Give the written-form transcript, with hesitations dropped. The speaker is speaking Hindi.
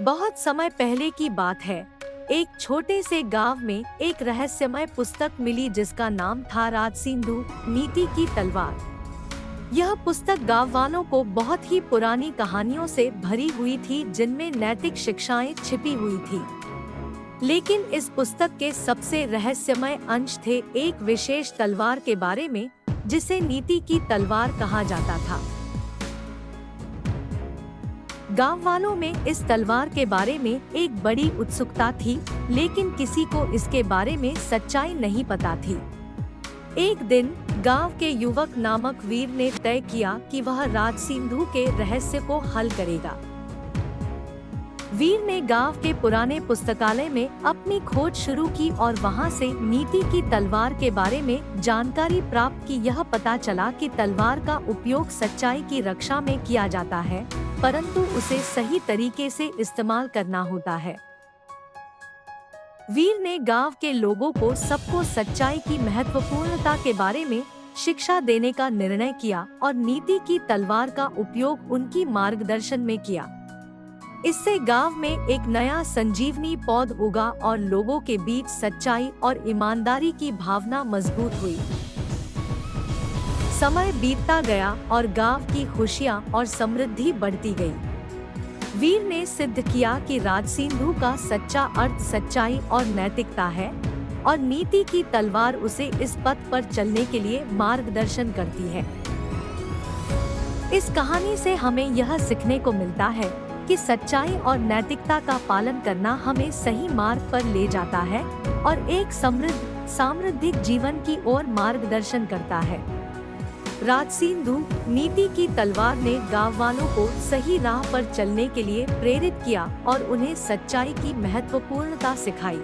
बहुत समय पहले की बात है। एक छोटे से गांव में एक रहस्यमय पुस्तक मिली जिसका नाम था राजसिंधु नीति की तलवार। यह पुस्तक गांव वालों को बहुत ही पुरानी कहानियों से भरी हुई थी जिनमें नैतिक शिक्षाएं छिपी हुई थी। लेकिन इस पुस्तक के सबसे रहस्यमय अंश थे एक विशेष तलवार के बारे में जिसे नीति की तलवार कहा जाता था। गांव वालों में इस तलवार के बारे में एक बड़ी उत्सुकता थी, लेकिन किसी को इसके बारे में सच्चाई नहीं पता थी। एक दिन गांव के युवक नामक वीर ने तय किया कि वह राजसिंधु के रहस्य को हल करेगा। वीर ने गांव के पुराने पुस्तकालय में अपनी खोज शुरू की और वहां से नीति की तलवार के बारे में जानकारी प्राप्त की। यह पता चला कि तलवार का उपयोग सच्चाई की रक्षा में किया जाता है, परंतु उसे सही तरीके से इस्तेमाल करना होता है। वीर ने गांव के लोगों को सबको सच्चाई की महत्वपूर्णता के बारे में शिक्षा देने का निर्णय किया और नीति की तलवार का उपयोग उनकी मार्गदर्शन में किया। इससे गांव में एक नया संजीवनी पौध उगा और लोगों के बीच सच्चाई और ईमानदारी की भावना मजबूत हुई। समय बीतता गया और गांव की खुशियां और समृद्धि बढ़ती गई। वीर ने सिद्ध किया कि राजसिंधु का सच्चा अर्थ सच्चाई और नैतिकता है और नीति की तलवार उसे इस पथ पर चलने के लिए मार्गदर्शन करती है। इस कहानी से हमें यह सीखने को मिलता है कि सच्चाई और नैतिकता का पालन करना हमें सही मार्ग पर ले जाता है और एक समृद्ध समृद्धिक जीवन की ओर मार्गदर्शन करता है। राजसिंधु नीति की तलवार ने गांव वालों को सही राह पर चलने के लिए प्रेरित किया और उन्हें सच्चाई की महत्वपूर्णता सिखाई।